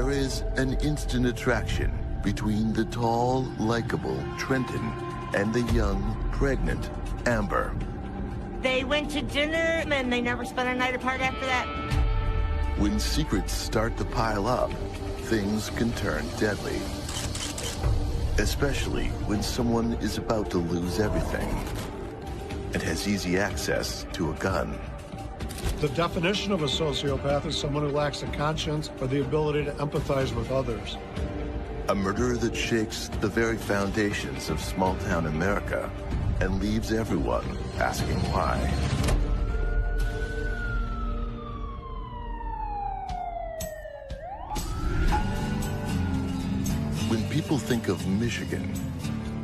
There is an instant attraction between the tall, likable Trenton and the young, pregnant Amber. They went to dinner and they never spent a night apart after that. When secrets start to pile up, things can turn deadly. Especially when someone is about to lose everything and has easy access to a gun. The definition of a sociopath is someone who lacks a conscience or the ability to empathize with others. A murder that shakes the very foundations of small-town America and leaves everyone asking why. When people think of Michigan,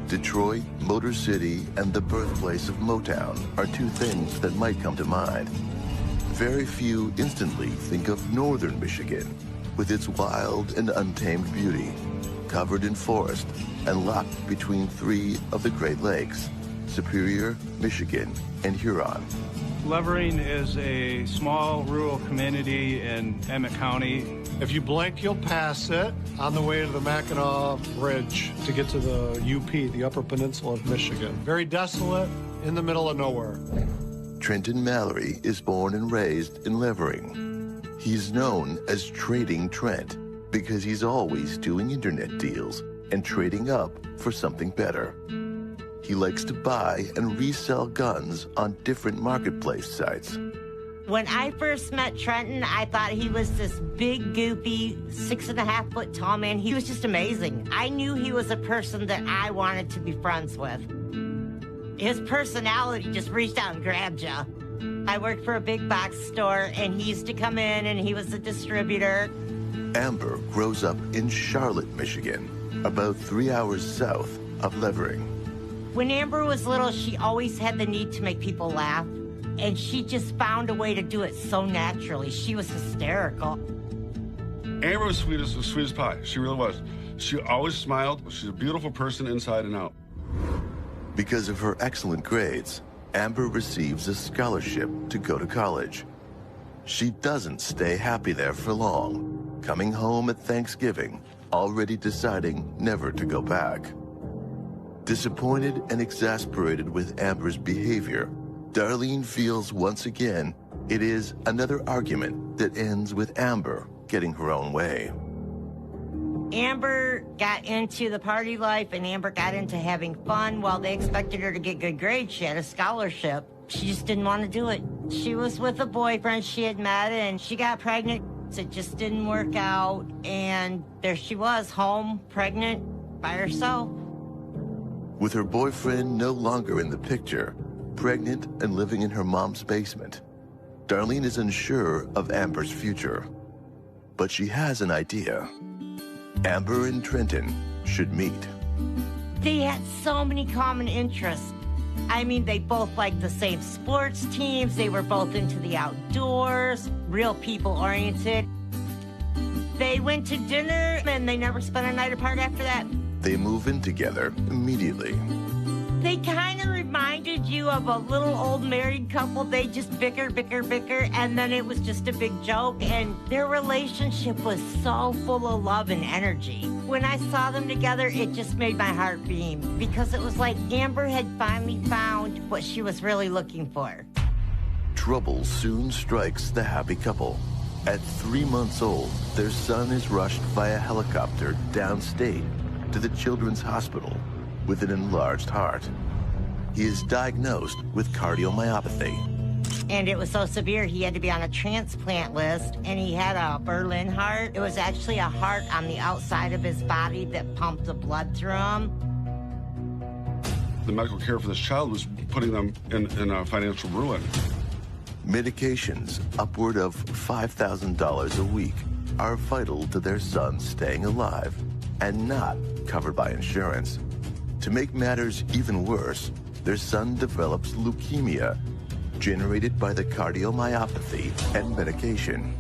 Detroit, Motor City, and the birthplace of Motown are two things that might come to mind. Very few instantly think of northern Michigan, with its wild and untamed beauty, covered in forest and locked between three of the Great Lakes, Superior, Michigan, and Huron. Levering is a small rural community in Emmett County. If you blink, you'll pass it on the way to the Mackinac Bridge to get to the UP, the Upper Peninsula of Michigan. Very desolate, in the middle of nowhere. Trenton Mallory is born and raised in Levering. He's known as Trading Trent because he's always doing internet deals and trading up for something better. He likes to buy and resell guns on different marketplace sites. When I first met Trenton, I thought he was this big, goopy, 6.5 foot tall man. He was just amazing. I knew he was a person that I wanted to be friends with. His personality just reached out and grabbed you. I worked for a big box store, and he used to come in, and he was a distributor. Amber grows up in Charlotte, Michigan, about 3 hours south of Levering. When Amber was little, she always had the need to make people laugh, and she just found a way to do it so naturally. She was hysterical. Amber was sweet as pie. She really was. She always smiled. She's a beautiful person inside and out. Because of her excellent grades, Amber receives a scholarship to go to college. She doesn't stay happy there for long, coming home at Thanksgiving, already deciding never to go back. Disappointed and exasperated with Amber's behavior, Darlene feels once again it is another argument that ends with Amber getting her own way. Amber got into the party life, and Amber got into having fun. While they expected her to get good grades, she had a scholarship. She just didn't want to do it. She was with a boyfriend she had met, and she got pregnant. It just didn't work out, and there she was, home, pregnant, by herself. With her boyfriend no longer in the picture, pregnant and living in her mom's basement, Darlene is unsure of Amber's future. But she has an idea. Amber and Trenton should meet. They had so many common interests. I mean, they both liked the same sports teams. They were both into the outdoors, real people-oriented. They went to dinner, and they never spent a night apart after that. They move in together immediately. They kind of reminded you of a little old married couple. They just bicker, and then it was just a big joke, and their relationship was so full of love and energy. When I saw them together, it just made my heart beam, because it was like Amber had finally found what she was really looking for. Trouble soon strikes the happy couple. At 3 months old, their son is rushed via helicopter downstate to the Children's Hospital with an enlarged heart. He is diagnosed with cardiomyopathy. And it was so severe, he had to be on a transplant list, and he had a Berlin heart. It was actually a heart on the outside of his body that pumped the blood through him. The medical care for this child was putting them in a financial ruin. Medications upward of $5,000 a week are vital to their son staying alive and not covered by insurance. To make matters even worse, their son develops leukemia generated by the cardiomyopathy and medication.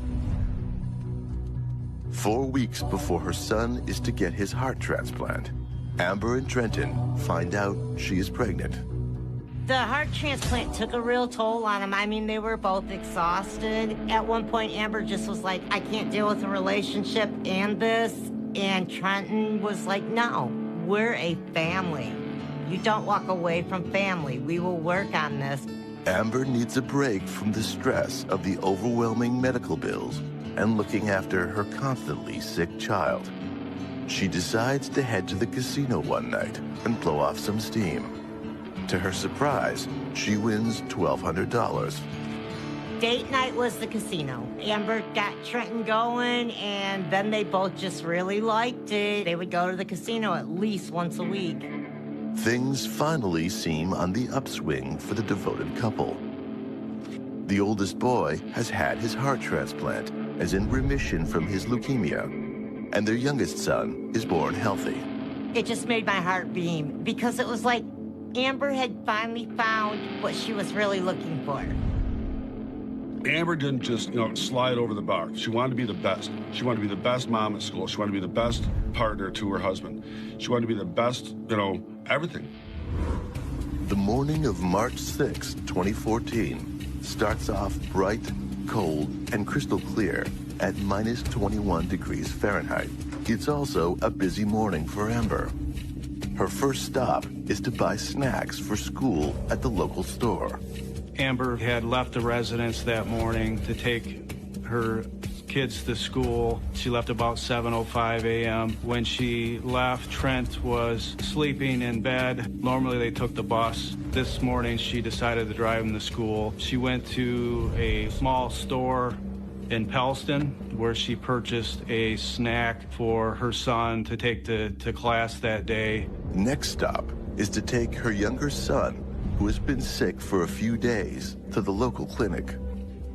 4 weeks before her son is to get his heart transplant, Amber and Trenton find out she is pregnant. The heart transplant took a real toll on them. I mean, they were both exhausted. At one point, Amber just was like, I can't deal with a relationship and this. And Trenton was like, no, we're a family. You don't walk away from family. We will work on this. Amber needs a break from the stress of the overwhelming medical bills and looking after her constantly sick child. She decides to head to the casino one night and blow off some steam. To her surprise, she wins $1,200. Date night was the casino. Amber got Trenton going, and then they both just really liked it. They would go to the casino at least once a week. Things finally seem on the upswing for the devoted couple. The oldest boy has had his heart transplant, is in remission from his leukemia, and their youngest son is born healthy. It just made my heart beam, because it was like Amber had finally found what she was really looking for. Amber didn't just, slide over the bar. She wanted to be the best. She wanted to be the best mom at school. She wanted to be the best partner to her husband. She wanted to be the best, everything. The morning of March 6, 2014, starts off bright, cold, and crystal clear at minus 21 degrees Fahrenheit. It's also a busy morning for Amber. Her first stop is to buy snacks for school at the local store. Amber had left the residence that morning to take her kids to school. She left about 7:05 a.m. When she left, Trent was sleeping in bed. Normally they took the bus. This morning she decided to drive him to school. She went to a small store in Pellston, where she purchased a snack for her son to take to class that day. Next stop is to take her younger son, who has been sick for a few days, to the local clinic.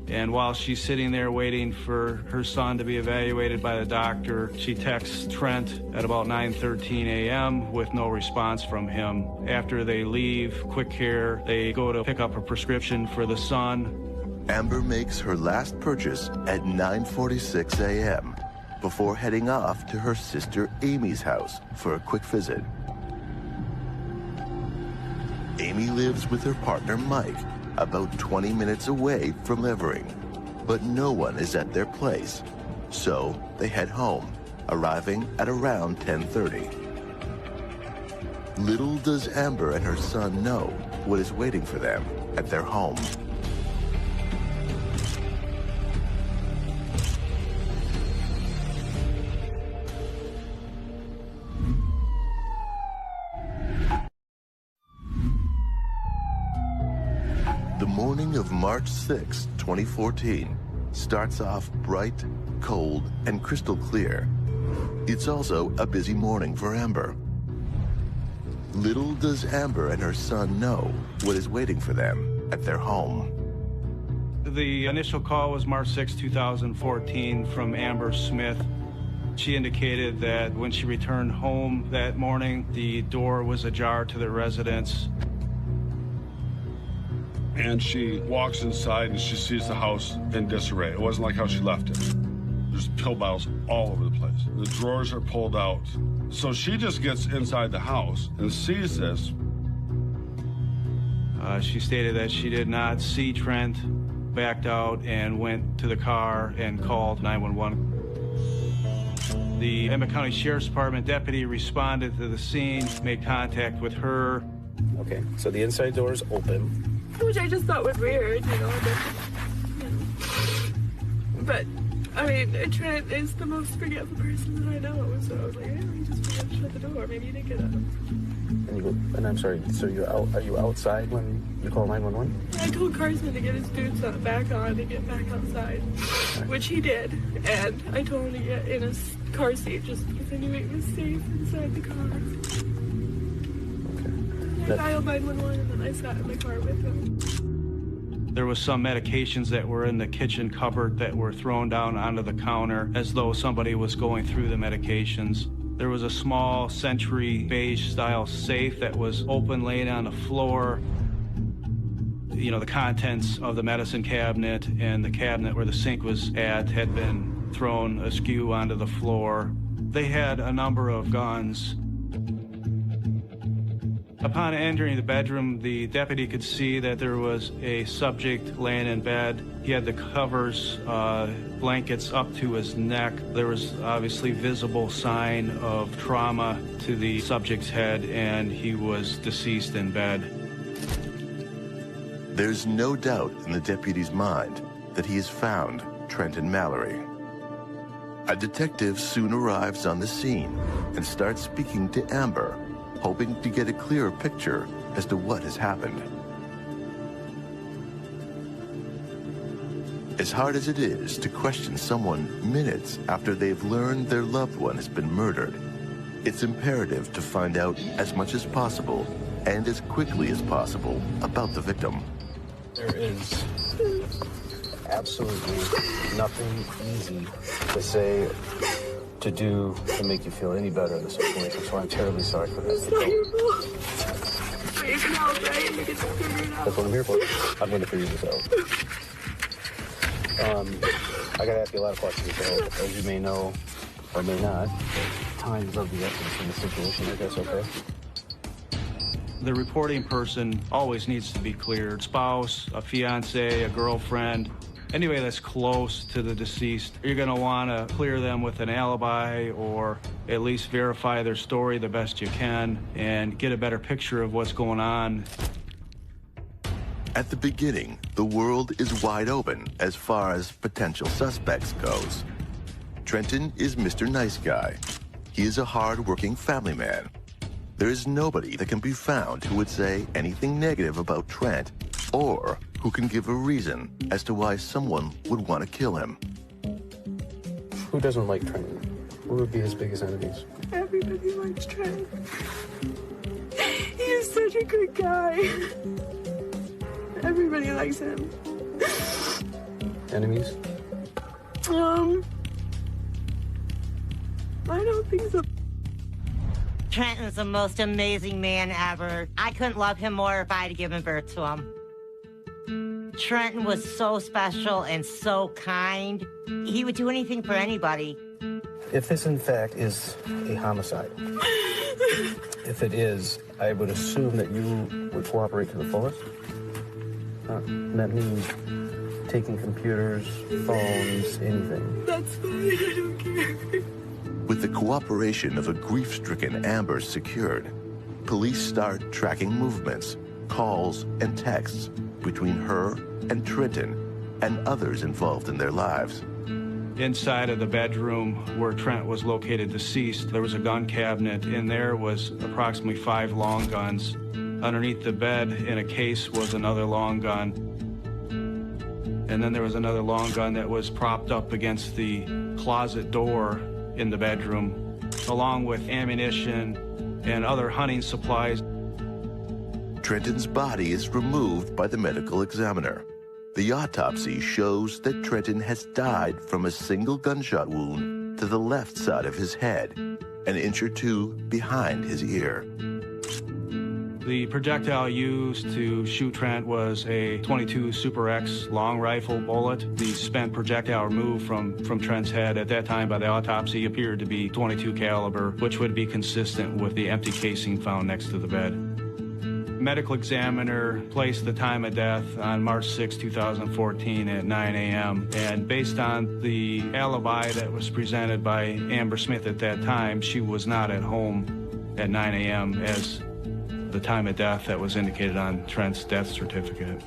And while she's sitting there waiting for her son to be evaluated by the doctor, she texts Trent at about 9:13 a.m. with no response from him. After they leave Quick Care, they go to pick up a prescription for the son. Amber makes her last purchase at 9:46 a.m. before heading off to her sister Amy's house for a quick visit. Amy lives with her partner Mike, about 20 minutes away from Levering, but no one is at their place. So they head home, arriving at around 10:30. Little does Amber and her son know what is waiting for them at their home. The morning of March 6, 2014, starts off bright, cold, and crystal clear. It's also a busy morning for Amber. Little does Amber and her son know what is waiting for them at their home. The initial call was March 6, 2014 from Amber Smith. She indicated that when she returned home that morning, the door was ajar to the residence. And she walks inside and she sees the house in disarray. It wasn't like how she left it. There's pill bottles all over the place. The drawers are pulled out. So she just gets inside the house and sees this. She stated that she did not see Trent, backed out and went to the car and called 911. The Emmett County Sheriff's Department deputy responded to the scene, made contact with her. Okay, so the inside door is open. Which I just thought was weird, But, I mean, Trent is the most forgetful person that I know, so I was like, hey, he just forgot to shut the door. Maybe he didn't get up. And I'm sorry, so are you outside when you call 911? I told Carson to get his boots back on and get back outside, which he did. And I told him to get in his car seat just because I knew he was safe inside the car. I dialed 911 and then I sat in the car with him. There was some medications that were in the kitchen cupboard that were thrown down onto the counter as though somebody was going through the medications. There was a small Century beige style safe that was open, laying on the floor. The contents of the medicine cabinet and the cabinet where the sink was at had been thrown askew onto the floor. They had a number of guns. Upon entering the bedroom, the deputy could see that there was a subject laying in bed. He had the covers, blankets up to his neck. There was obviously visible sign of trauma to the subject's head, and he was deceased in bed. There's no doubt in the deputy's mind that he has found Trenton Mallory. A detective soon arrives on the scene and starts speaking to Amber, hoping to get a clearer picture as to what has happened. As hard as it is to question someone minutes after they've learned their loved one has been murdered, it's imperative to find out as much as possible and as quickly as possible about the victim. There is absolutely nothing easy to say, to do, to make you feel any better in the situation, so I'm terribly sorry for that. It's not your fault. You can help, right? You can figure it out. That's what I'm here for. I'm going to figure this out. I got to ask you a lot of questions, so as you may know, or may not, time is of the essence in the situation, I guess, okay? The reporting person always needs to be cleared. Spouse, a fiance, a girlfriend, anybody that's close to the deceased, you're going to want to clear them with an alibi or at least verify their story the best you can and get a better picture of what's going on. At the beginning, the world is wide open as far as potential suspects goes. Trenton is Mr. Nice Guy. He is a hard-working family man. There is nobody that can be found who would say anything negative about Trent or who can give a reason as to why someone would want to kill him. Who doesn't like Trenton? Who would be his biggest enemies? Everybody likes Trent. He is such a good guy. Everybody likes him. Enemies? I don't think so. Trenton's the most amazing man ever. I couldn't love him more if I had given birth to him. Trenton was so special and so kind. He would do anything for anybody. If this, in fact, is a homicide, if it is, I would assume that you would cooperate to the fullest. That means taking computers, phones, anything. That's fine, I don't care. With the cooperation of a grief-stricken Amber secured, police start tracking movements, calls, and texts between her and Trenton and others involved in their lives. Inside of the bedroom where Trent was located deceased, there was a gun cabinet. In there was approximately 5 long guns. Underneath the bed in a case was another long gun. And then there was another long gun that was propped up against the closet door in the bedroom, along with ammunition and other hunting supplies. Trenton's body is removed by the medical examiner. The autopsy shows that Trenton has died from a single gunshot wound to the left side of his head, an inch or two behind his ear. The projectile used to shoot Trent was a .22 Super X long rifle bullet. The spent projectile removed from Trent's head at that time by the autopsy appeared to be .22 caliber, which would be consistent with the empty casing found next to the bed. Medical examiner placed the time of death on March 6, 2014 at 9 a.m. And based on the alibi that was presented by Amber Smith at that time, she was not at home at 9 a.m. as the time of death that was indicated on Trent's death certificate.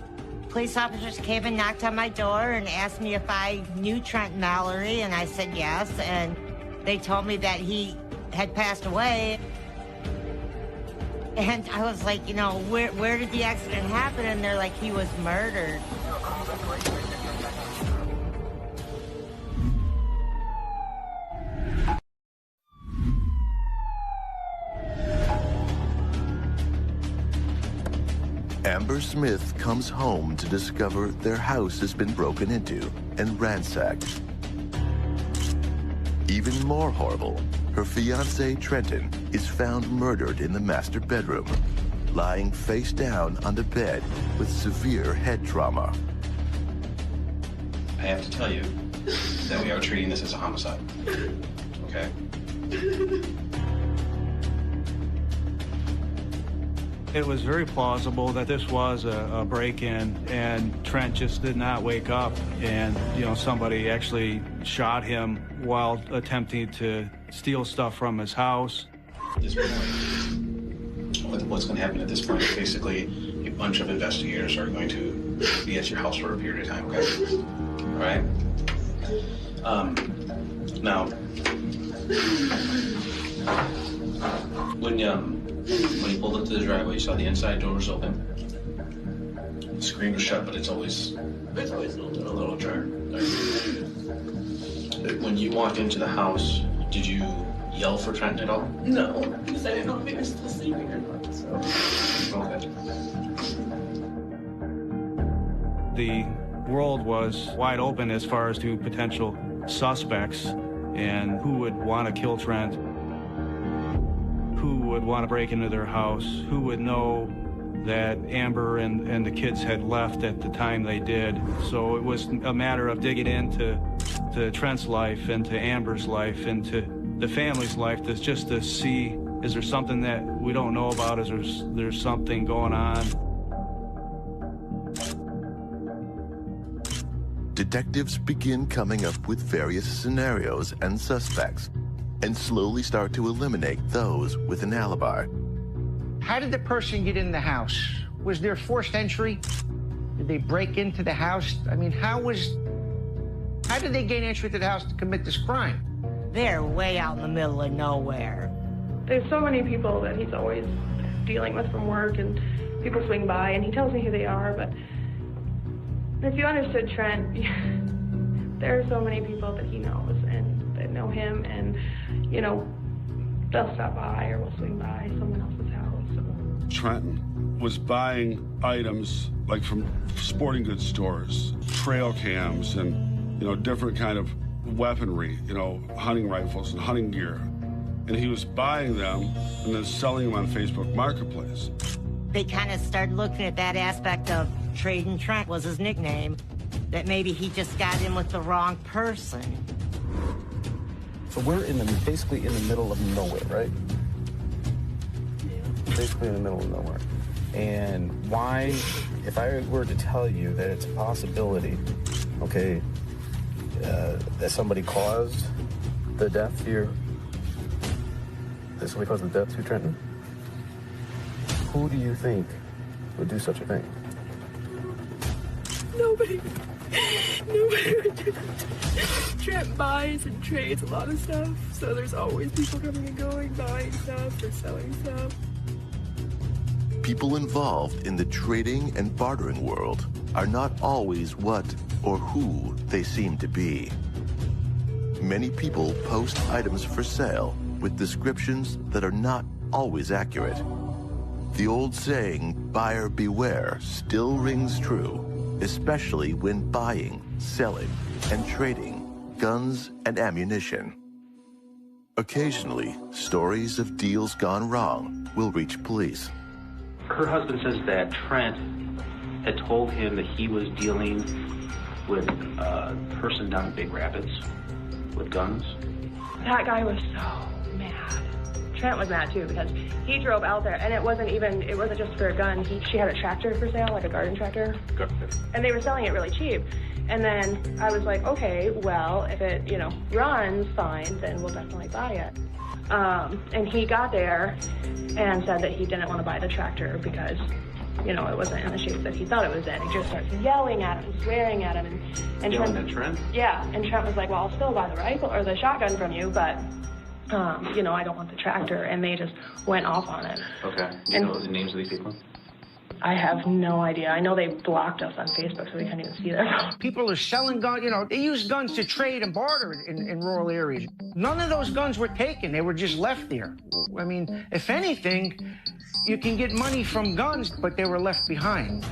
Police officers came and knocked on my door and asked me if I knew Trent Mallory, and I said yes, and they told me that he had passed away. And I was like, you know, where did the accident happen? And they're like, he was murdered. Amber Smith comes home to discover their house has been broken into and ransacked. Even more horrible, her fiancé Trenton is found murdered in the master bedroom, lying face down on the bed with severe head trauma. I have to tell you that we are treating this as a homicide. Okay? It was very plausible that this was a break-in, and Trent just did not wake up, and, somebody actually shot him while attempting to steal stuff from his house. At this point, what's going to happen at this point is basically a bunch of investigators are going to be at your house for a period of time, okay? All right? Now, when you pulled up to the driveway, you saw the inside door was open. The screen was shut, but it's always a little ajar. When you walked into the house, did you yell for Trenton at all? No, because I didn't know if he was still sleeping or not. So. Okay. The world was wide open as far as to potential suspects and who would want to kill Trent, who would want to break into their house, who would know that Amber and the kids had left at the time they did. So it was a matter of digging into Trent's life and to Amber's life and to the family's life, just to see, is there something that we don't know about? Is there's something going on? Detectives begin coming up with various scenarios and suspects and slowly start to eliminate those with an alibi. How did the person get in the house? Was there forced entry? Did they break into the house? I mean, how did they gain entry to the house to commit this crime? They're way out in the middle of nowhere. There's so many people that he's always dealing with from work, and people swing by, and he tells me who they are, but if you understood Trent, there are so many people that he knows and that know him, and, they'll stop by or will swing by someone else's house. So. Trenton was buying items like from sporting goods stores, trail cams, and, different kind of weaponry, hunting rifles and hunting gear. And he was buying them and then selling them on Facebook Marketplace. They kind of started looking at that aspect of Trading Trent was his nickname, that maybe he just got in with the wrong person. So we're basically in the middle of nowhere, right? Basically in the middle of nowhere. And why, if I were to tell you that it's a possibility, okay, that somebody caused the death to Trenton, who do you think would do such a thing? Nobody would do that. Trent buys and trades a lot of stuff, so there's always people coming and going, buying stuff or selling stuff. People involved in the trading and bartering world are not always what or who they seem to be. Many people post items for sale with descriptions that are not always accurate. The old saying, buyer beware, still rings true, especially when buying, selling, and trading guns and ammunition. Occasionally, stories of deals gone wrong will reach police. Her husband says that Trent had told him that he was dealing with a person down in Big Rapids with guns. That guy was so mad. Trent was mad too, because he drove out there, and it wasn't just for a gun. She had a tractor for sale, like a garden tractor. And they were selling it really cheap. And then I was like, okay, well, if it, runs fine, then we'll definitely buy it. And he got there and said that he didn't want to buy the tractor because, it wasn't in the shape that he thought it was in. He just starts yelling at him, swearing at him. And yelling at Trent? Yeah, and Trent was like, well, I'll still buy the rifle or the shotgun from you, but, I don't want the tractor. And they just went off on it. Okay. Do you know the names of these people? I have no idea. I know they blocked us on Facebook, so we can't even see them. People are selling guns, they use guns to trade and barter in rural areas. None of those guns were taken. They were just left there. I mean, if anything, you can get money from guns, but they were left behind.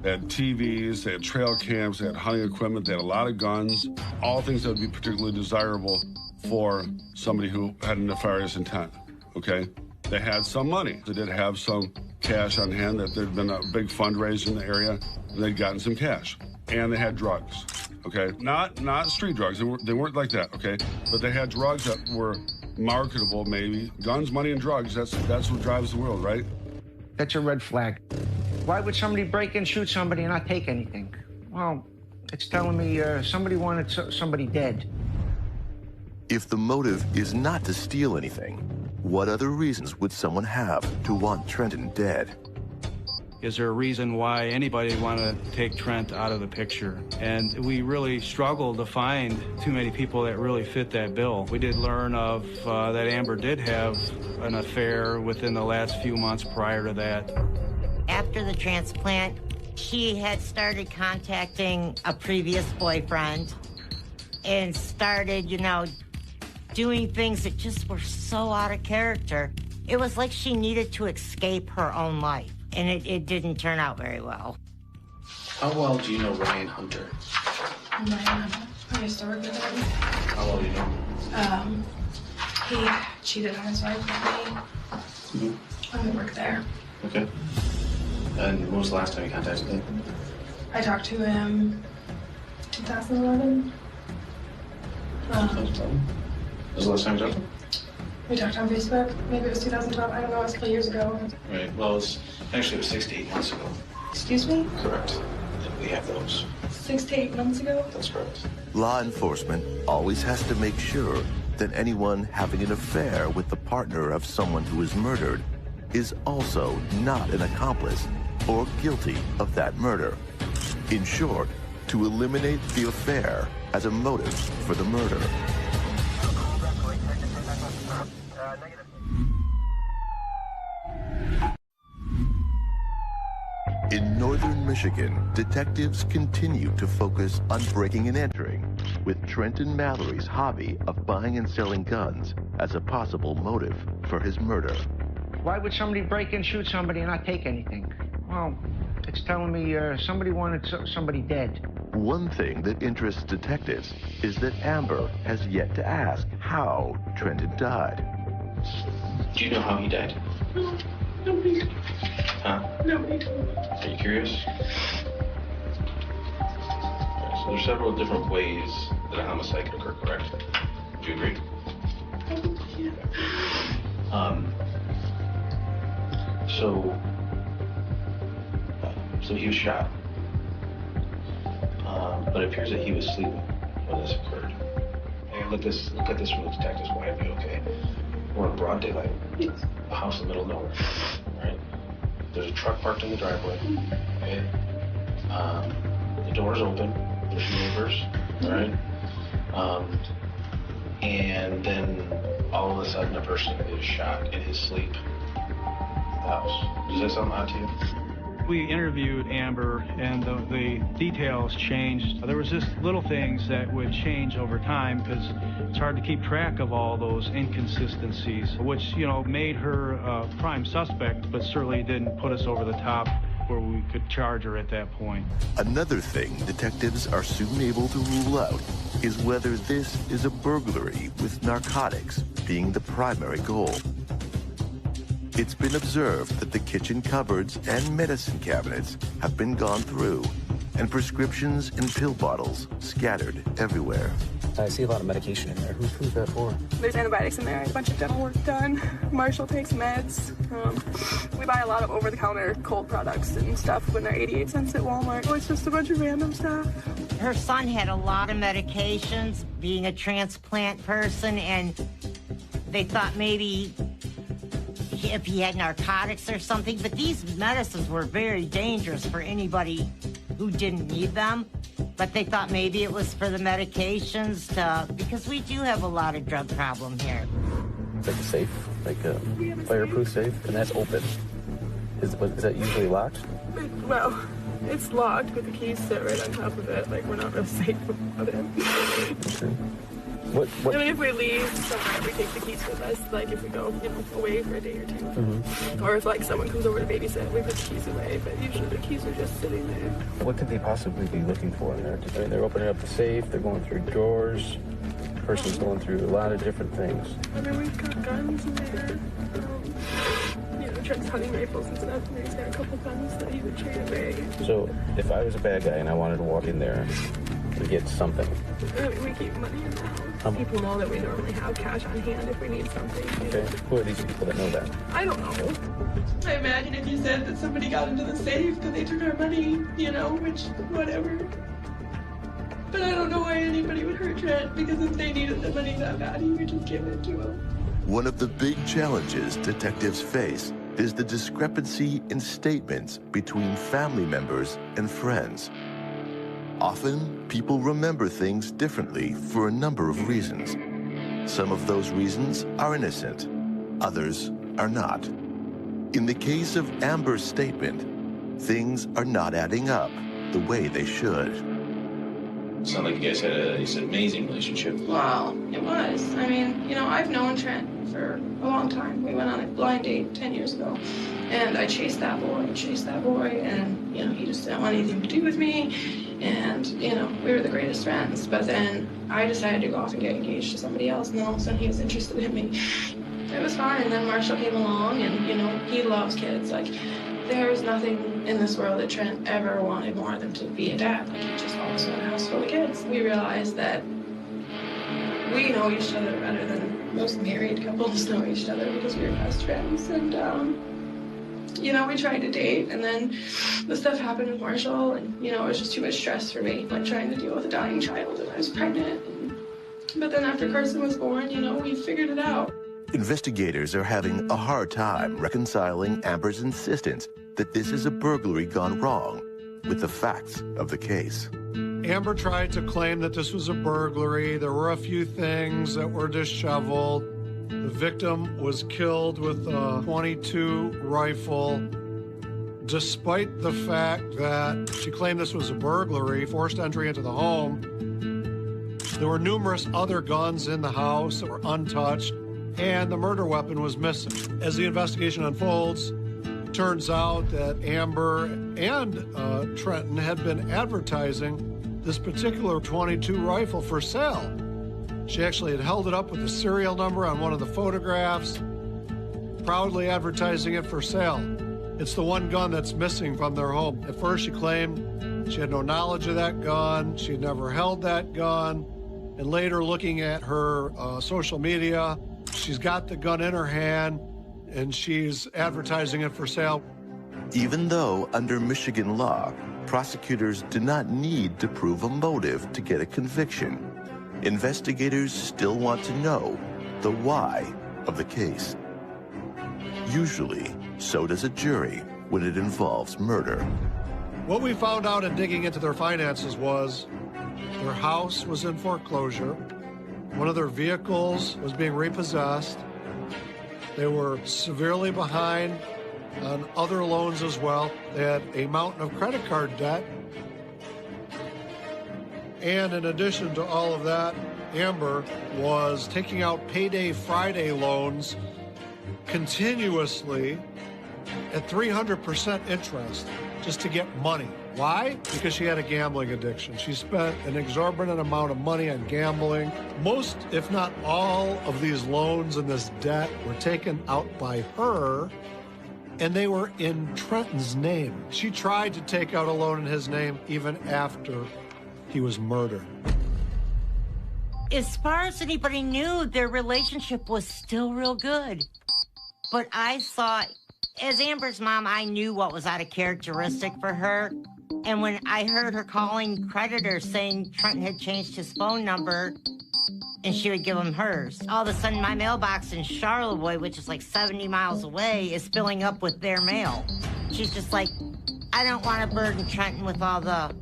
They had TVs, they had trail cams, they had hunting equipment, they had a lot of guns, all things that would be particularly desirable for somebody who had a nefarious intent, okay? They had some money. They did have some cash on hand, that there'd been a big fundraiser in the area, and they'd gotten some cash. And they had drugs, okay? Not street drugs, they weren't like that, okay? But they had drugs that were marketable, maybe. Guns, money, and drugs, that's what drives the world, right? That's a red flag. Why would somebody break in, shoot somebody, and not take anything? Well, it's telling me somebody wanted somebody dead. If the motive is not to steal anything, what other reasons would someone have to want Trenton dead? Is there a reason why anybody would want to take Trent out of the picture? And we really struggled to find too many people that really fit that bill. We did learn of that Amber did have an affair within the last few months prior to that. After the transplant, she had started contacting a previous boyfriend and started, you know, doing things that just were so out of character. It was like she needed to escape her own life, and it didn't turn out very well. How well do you know Ryan Hunter? Ryan Hunter? I used to work with him. How well do you know? He cheated on his wife with me. I would work there. Okay. And when was the last time you contacted him? I talked to him 2011. 2011? Was the last time you talked to him? We talked on Facebook. Maybe it was 2012. I don't know. It was a couple years ago. Right. Well, it was 6 to 8 months ago. Excuse me? Correct. We have those. 6 to 8 months ago? That's correct. Law enforcement always has to make sure that anyone having an affair with the partner of someone who is murdered is also not an accomplice or guilty of that murder. In short, to eliminate the affair as a motive for the murder. In northern Michigan, detectives continue to focus on breaking and entering, with Trenton Mallory's hobby of buying and selling guns as a possible motive for his murder. Why would somebody break in, shoot somebody, and not take anything? Well, it's telling me somebody wanted somebody dead. One thing that interests detectives is that Amber has yet to ask how Trenton died. Do you know how he died? No, nobody. Huh? Nobody told me. Are you curious? Right, so there's several different ways that a homicide can occur, correct? Do you agree? Yeah. So he was shot. But it appears that he was sleeping when this occurred. Hey, look at this from the detective's point of view, okay? We're in broad daylight. Yes. A house in the middle of nowhere, right? There's a truck parked in the driveway, okay? The door's open, there's neighbors, all right? And then all of a sudden a person is shot in his sleep at the house. Does that sound odd to you? We interviewed Amber, and the details changed. There was just little things that would change over time because it's hard to keep track of all those inconsistencies, which, you know, made her a prime suspect, but certainly didn't put us over the top where we could charge her at that point. Another thing detectives are soon able to rule out is whether this is a burglary with narcotics being the primary goal. It's been observed that the kitchen cupboards and medicine cabinets have been gone through, and prescriptions and pill bottles scattered everywhere. I see a lot of medication in there. Who's that for? There's antibiotics in there, a bunch of dental work done. Marshall takes meds. We buy a lot of over-the-counter cold products and stuff when they're 88 cents at Walmart. Oh, it's just a bunch of random stuff. Her son had a lot of medications, being a transplant person, and they thought maybe if he had narcotics or something, but these medicines were very dangerous for anybody who didn't need them. But they thought maybe it was for the medications because we do have a lot of drug problem here. It's like a safe, like a fireproof safe, and that's open. Is that usually locked? Well, it's locked, but the keys sit right on top of it. Like, we're not real safe about it. Okay. What? I mean, if we leave somewhere, we take the keys with us. Like, if we go, away for a day or two. Mm-hmm. Or if, like, someone comes over to babysit, we put the keys away. But usually the keys are just sitting there. What could they possibly be looking for in there? I mean, they're opening up the safe, they're going through drawers. The person's going through a lot of different things. I mean, we've got guns in there. Trent's hunting rifles and stuff, and he's got a couple guns that he would trade away. So, if I was a bad guy and I wanted to walk in there, to get something? I mean, we keep money in the house. People know that we normally have cash on hand if we need something. Okay. Who are these people that know that? I don't know. I imagine if you said that somebody got into the safe because they took our money, you know, which, whatever. But I don't know why anybody would hurt Trent, because if they needed the money that bad, he would just give it to them. One of the big challenges detectives face is the discrepancy in statements between family members and friends. Often, people remember things differently for a number of reasons. Some of those reasons are innocent, others are not. In the case of Amber's statement, things are not adding up the way they should. Sound like you guys had an amazing relationship. Well, it was. I mean, you know, I've known Trent for a long time. We went on a blind date 10 years ago, and I chased that boy, and, you know, he just didn't want anything to do with me, and, you know, we were the greatest friends. But then I decided to go off and get engaged to somebody else, and then all of a sudden he was interested in me. It was fine, and then Marshall came along, and, you know, he loves kids. Like, there's nothing in this world that Trent ever wanted more than to be a dad. Like, he just always wanted a house full of kids. We realized that we know each other better than most married couples know each other because we were best friends. And, you know, we tried to date, and then the stuff happened with Marshall, and, you know, it was just too much stress for me, like trying to deal with a dying child, and I was pregnant. But then after Carson was born, you know, we figured it out. Investigators are having a hard time reconciling Amber's insistence that this is a burglary gone wrong with the facts of the case. Amber tried to claim that this was a burglary. There were a few things that were disheveled. The victim was killed with a .22 rifle. Despite the fact that she claimed this was a burglary, forced entry into the home, there were numerous other guns in the house that were untouched, and the murder weapon was missing. As the investigation unfolds, it turns out that Amber and Trenton had been advertising this particular .22 rifle for sale. She actually had held it up with the serial number on one of the photographs, proudly advertising it for sale. It's the one gun that's missing from their home. At first, she claimed she had no knowledge of that gun, she had never held that gun, and later, looking at her social media, she's got the gun in her hand, and she's advertising it for sale. Even though under Michigan law, prosecutors do not need to prove a motive to get a conviction, investigators still want to know the why of the case. Usually, so does a jury when it involves murder. What we found out in digging into their finances was their house was in foreclosure. One of their vehicles was being repossessed. They were severely behind on other loans as well. They had a mountain of credit card debt. And in addition to all of that, Amber was taking out payday Friday loans continuously at 300% interest just to get money. Why? Because she had a gambling addiction. She spent an exorbitant amount of money on gambling. Most, if not all, of these loans and this debt were taken out by her, and they were in Trenton's name. She tried to take out a loan in his name even after he was murdered. As far as anybody knew, their relationship was still real good. But I saw, as Amber's mom, I knew what was out of characteristic for her. And when I heard her calling creditors saying Trenton had changed his phone number and she would give him hers, all of a sudden my mailbox in Charlevoix, which is like 70 miles away, is filling up with their mail. She's just like, I don't want to burden Trenton with all the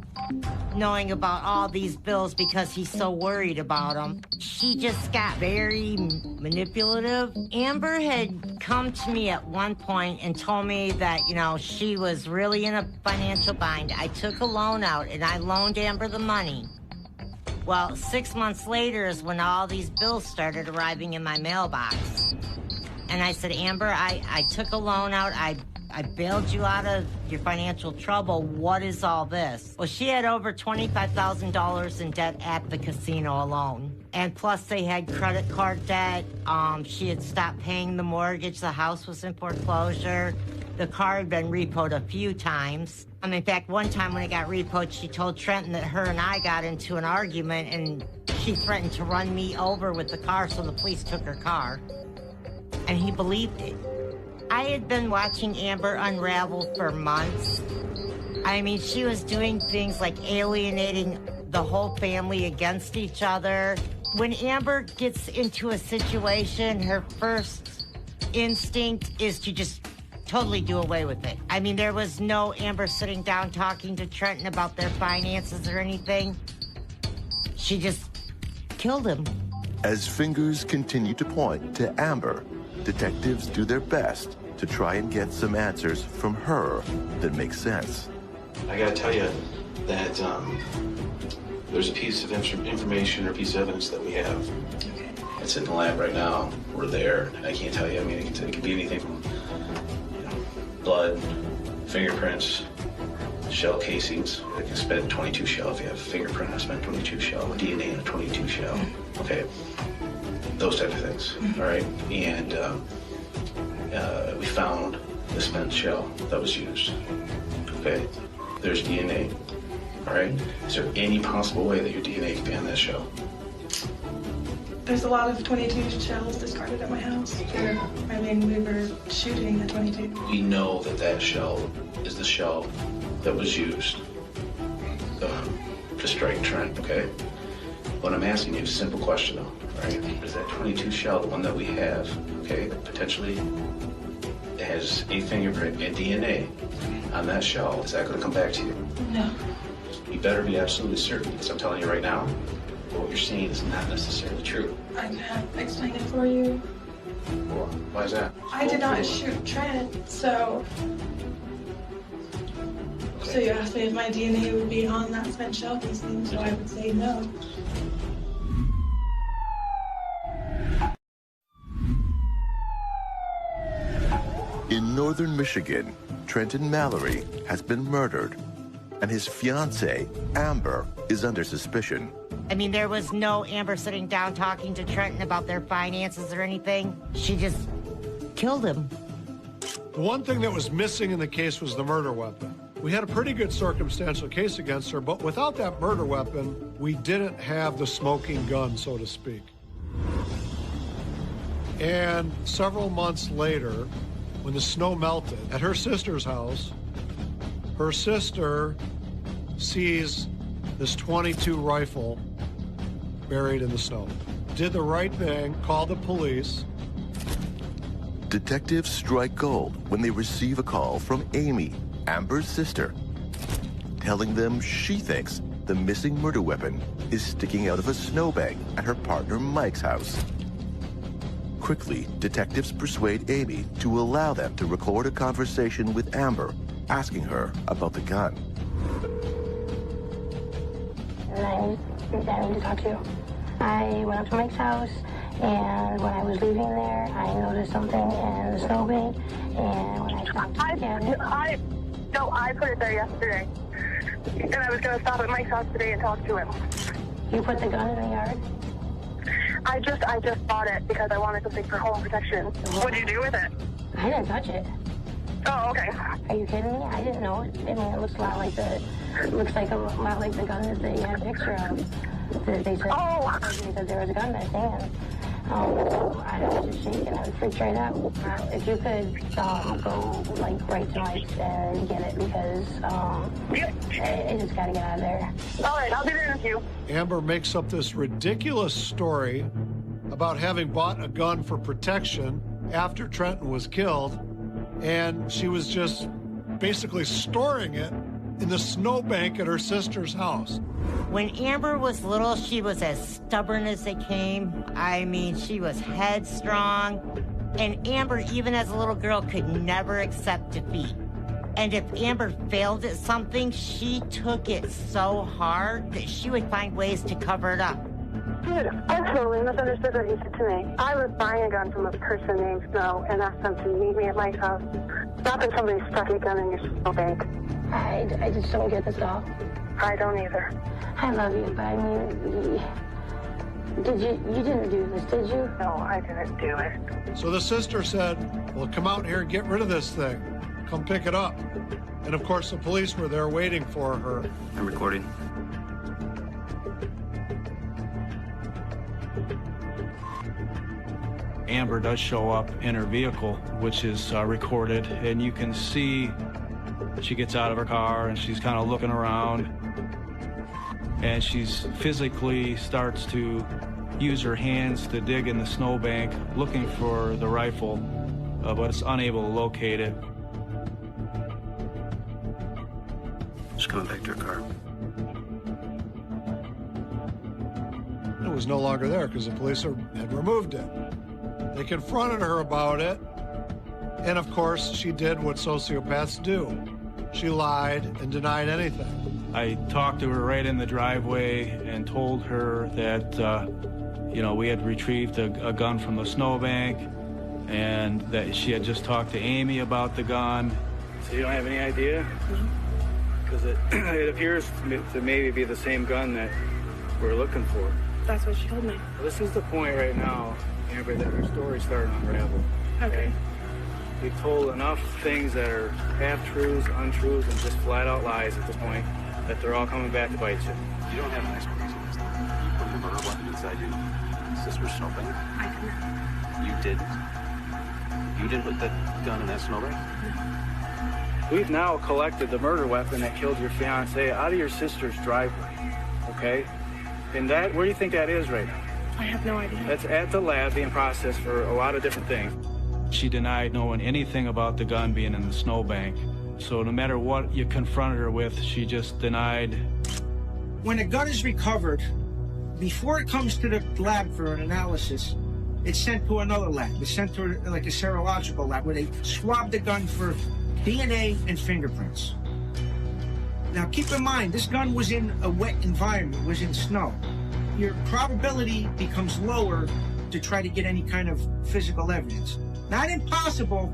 knowing about all these bills because he's so worried about them. She just got very manipulative. Amber had come to me at one point and told me that, you know, she was really in a financial bind. I took a loan out and I loaned Amber the money. Well, 6 months later is when all these bills started arriving in my mailbox. And I said, Amber, I took a loan out. I bailed you out of your financial trouble. What is all this? Well, she had over $25,000 in debt at the casino alone. And plus they had credit card debt. She had stopped paying the mortgage. The house was in foreclosure. The car had been repoed a few times. In fact, one time when it got repoed, she told Trenton that her and I got into an argument, and she threatened to run me over with the car, so the police took her car. And he believed it. I had been watching Amber unravel for months. I mean, she was doing things like alienating the whole family against each other. When Amber gets into a situation, her first instinct is to just totally do away with it. I mean, there was no Amber sitting down talking to Trenton about their finances or anything. She just killed him. As fingers continue to point to Amber, detectives do their best to try and get some answers from her that make sense. I gotta tell you that there's a piece of information or piece of evidence that we have. Okay. It's in the lab right now. We're there. I can't tell you. I mean, it could be anything from blood, fingerprints, shell casings. I can spend 22 shell. If you have a fingerprint, I spend 22 shell. DNA in a 22 shell. Okay. Those type of things. All right. And we found the spent shell that was used. Okay. There's DNA. All right. Is there any possible way that your DNA could be on that shell? There's a lot of 22 shells discarded at my house. I mean, we were shooting a 22. We know that that shell is the shell that was used to strike Trent, okay? What I'm asking you is a simple question, though, right? Is that 22 shell the one that we have, okay, that potentially has a fingerprint and DNA on that shell? Is that going to come back to you? No. You better be absolutely certain, because I'm telling you right now, what you're seeing is not necessarily true. I can't explain it for you. Well, why is that? I did not shoot Trent, so... Okay. So you asked me if my DNA would be on that spent shell casing, so I would say no. In northern Michigan, Trenton Mallory has been murdered, and his fiancée, Amber, is under suspicion. I mean, there was no Amber sitting down talking to Trenton about their finances or anything. She just killed him. The one thing that was missing in the case was the murder weapon. We had a pretty good circumstantial case against her, but without that murder weapon, we didn't have the smoking gun, so to speak. And several months later, when the snow melted at her sister's house, her sister sees this .22 rifle buried in the snow. Did the right thing, called the police. Detectives strike gold when they receive a call from Amy, Amber's sister, telling them she thinks the missing murder weapon is sticking out of a snowbank at her partner Mike's house. Quickly, detectives persuade Amy to allow them to record a conversation with Amber, asking her about the gun. I need to talk to you. I went up to Mike's house, and when I was leaving there, I noticed something in the snowbank, and when I stopped I put it there yesterday, and I was going to stop at Mike's house today and talk to him. You put the gun in the yard? I just bought it because I wanted something for home protection. What did you do with it? I didn't touch it. Oh, okay. Are you kidding me? I didn't know it. I mean, it looks a lot like the gun that they had a picture of. That they said, they said there was a gun missing, and I was just shaking. I was freaked right out. If you could go right tonight and get it, because I just got to get out of there. All right, I'll be there with you. Amber makes up this ridiculous story about having bought a gun for protection after Trenton was killed, and she was just basically storing it in the snowbank at her sister's house. When Amber was little, she was as stubborn as they came. I mean, she was headstrong. And Amber, even as a little girl, could never accept defeat. And if Amber failed at something, she took it so hard that she would find ways to cover it up. Dude, I totally misunderstood what you said to me. I was buying a gun from a person named Snow and asked them to meet me at Mike's house. Not that somebody stuck a gun in your snowbank. I just don't get this all. I don't either. I love you, but I mean, you didn't do this, did you? No, I didn't do it. So the sister said, well, come out here and get rid of this thing. come pick it up. And of course, the police were there waiting for her. I'm recording. Amber does show up in her vehicle, which is recorded, and you can see she gets out of her car and she's kind of looking around, and she's physically starts to use her hands to dig in the snowbank looking for the rifle, but it's unable to locate it. She's coming back to her car. It was no longer there because the police had removed it. They confronted her about it, and of course, she did what sociopaths do. She lied and denied anything. I talked to her right in the driveway and told her that, you know, we had retrieved a gun from the snowbank and that she had just talked to Amy about the gun. So you don't have any idea? Because it appears to maybe be the same gun that we're looking for. That's what she told me. Well, this is the point right now, Amber, that her story's starting to unravel. Okay. We've told enough things that are half-truths, untruths, and just flat-out lies at the point that they're all coming back to bite you. You don't have an explanation this time. You put your murder weapon inside your sister's snowbank? I didn't. You didn't? You didn't put that gun in that snowbank? We've now collected the murder weapon that killed your fiancé out of your sister's driveway, okay? And that, where do you think that is right now? I have no idea. That's at the lab being processed for a lot of different things. She denied knowing anything about the gun being in the snowbank. So no matter what you confronted her with, she just denied. When a gun is recovered, before it comes to the lab for an analysis, it's sent to another lab. It's sent to like a serological lab where they swab the gun for DNA and fingerprints. Now keep in mind, this gun was in a wet environment, was in snow. Your probability becomes lower to try to get any kind of physical evidence. Not impossible,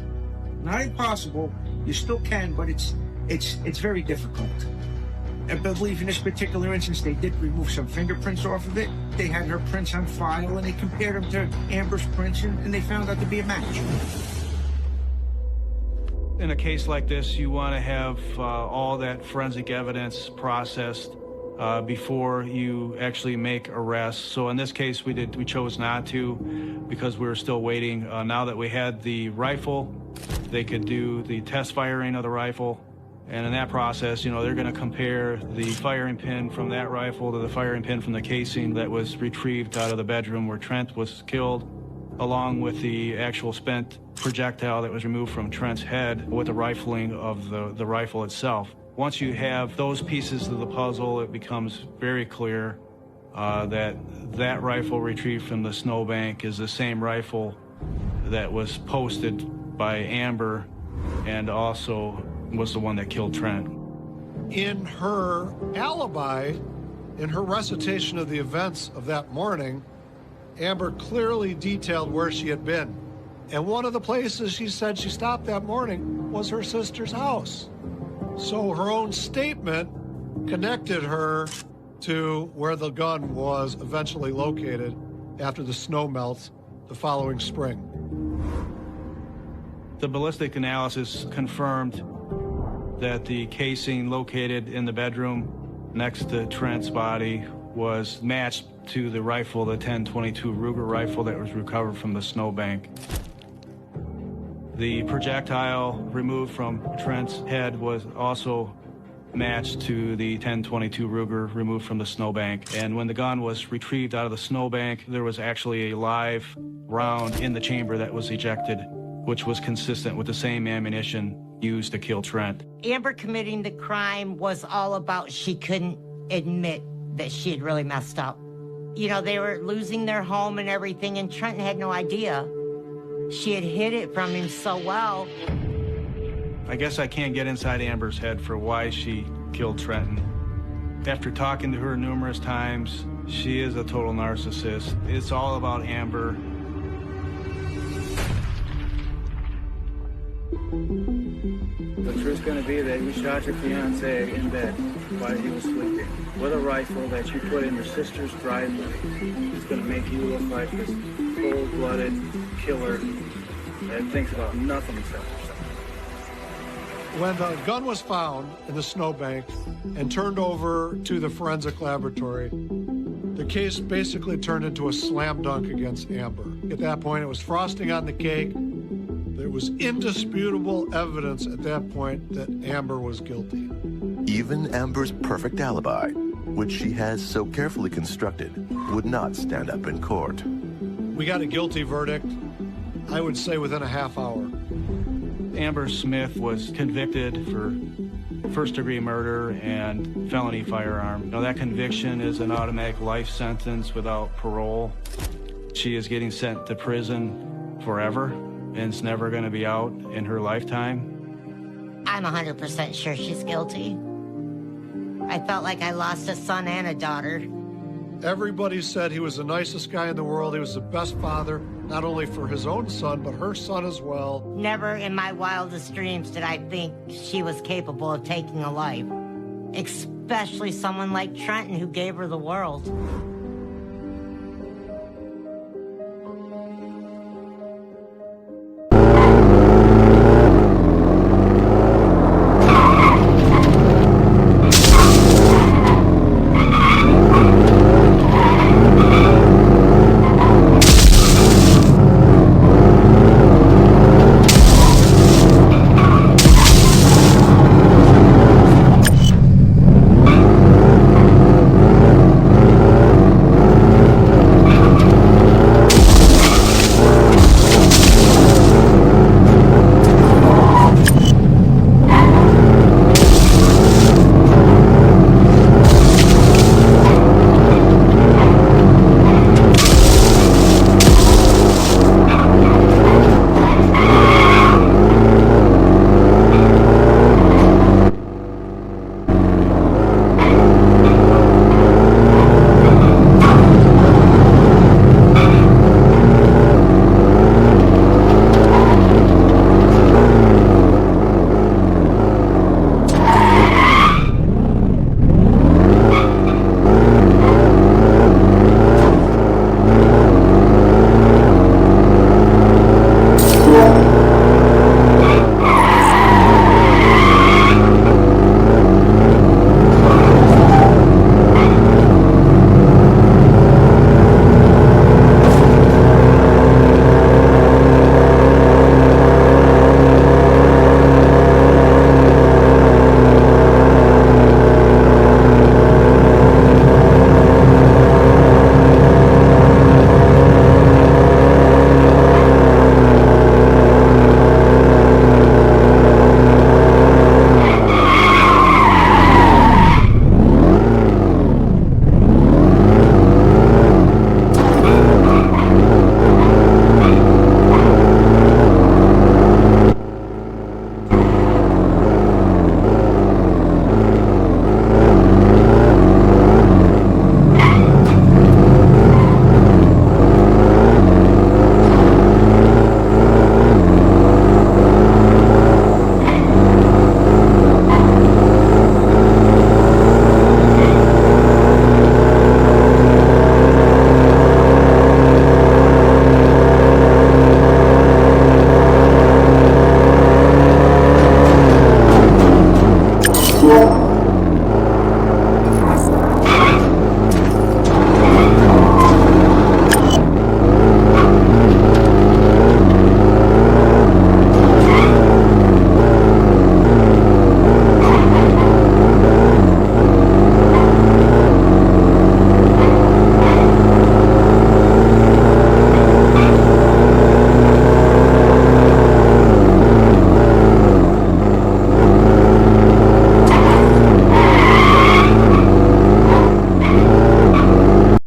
you still can, but it's very difficult. I believe in this particular instance, they did remove some fingerprints off of it. They had her prints on file, and they compared them to Amber's prints, and they found out to be a match. In a case like this, you want to have all that forensic evidence processed before you actually make arrests. So in this case, we chose not to because we were still waiting. Now that we had the rifle, they could do the test firing of the rifle. And in that process, you know, they're going to compare the firing pin from that rifle to the firing pin from the casing that was retrieved out of the bedroom where Trent was killed, along with the actual spent projectile that was removed from Trent's head with the rifling of the rifle itself. Once you have those pieces of the puzzle, it becomes very clear that rifle retrieved from the snowbank is the same rifle that was posted by Amber and also was the one that killed Trent. In her alibi, in her recitation of the events of that morning, Amber clearly detailed where she had been. And one of the places she said she stopped that morning was her sister's house. So her own statement connected her to where the gun was eventually located after the snow melts the following spring. The ballistic analysis confirmed that the casing located in the bedroom next to Trent's body was matched to the rifle, the 10-22 Ruger rifle that was recovered from the snowbank. The projectile removed from Trent's head was also matched to the 10-22 Ruger removed from the snowbank. And when the gun was retrieved out of the snowbank, there was actually a live round in the chamber that was ejected, which was consistent with the same ammunition used to kill Trent. Amber committing the crime was all about she couldn't admit that she had really messed up. You know, they were losing their home and everything, and Trent had no idea. She had hid it from him so well. I guess I can't get inside Amber's head for why she killed Trenton. After talking to her numerous times, she is a total narcissist. It's all about Amber. The truth's going to be that you shot your fiancé in bed while he was sleeping with a rifle that you put in your sister's driveway. It's going to make you look like this cold-blooded killer that thinks about nothing except herself. When the gun was found in the snowbank and turned over to the forensic laboratory, the case basically turned into a slam dunk against Amber. At that point, it was frosting on the cake. There was indisputable evidence at that point that Amber was guilty. Even Amber's perfect alibi, which she has so carefully constructed, would not stand up in court. We got a guilty verdict, I would say within a half hour. Amber Smith was convicted for first-degree murder and felony firearm. Now, that conviction is an automatic life sentence without parole. She is getting sent to prison forever, and it's never going to be out in her lifetime. I'm 100% sure she's guilty. I felt like I lost a son and a daughter. Everybody said he was the nicest guy in the world. He was the best father, not only for his own son, but her son as well. Never in my wildest dreams did I think she was capable of taking a life, especially someone like Trenton who gave her the world.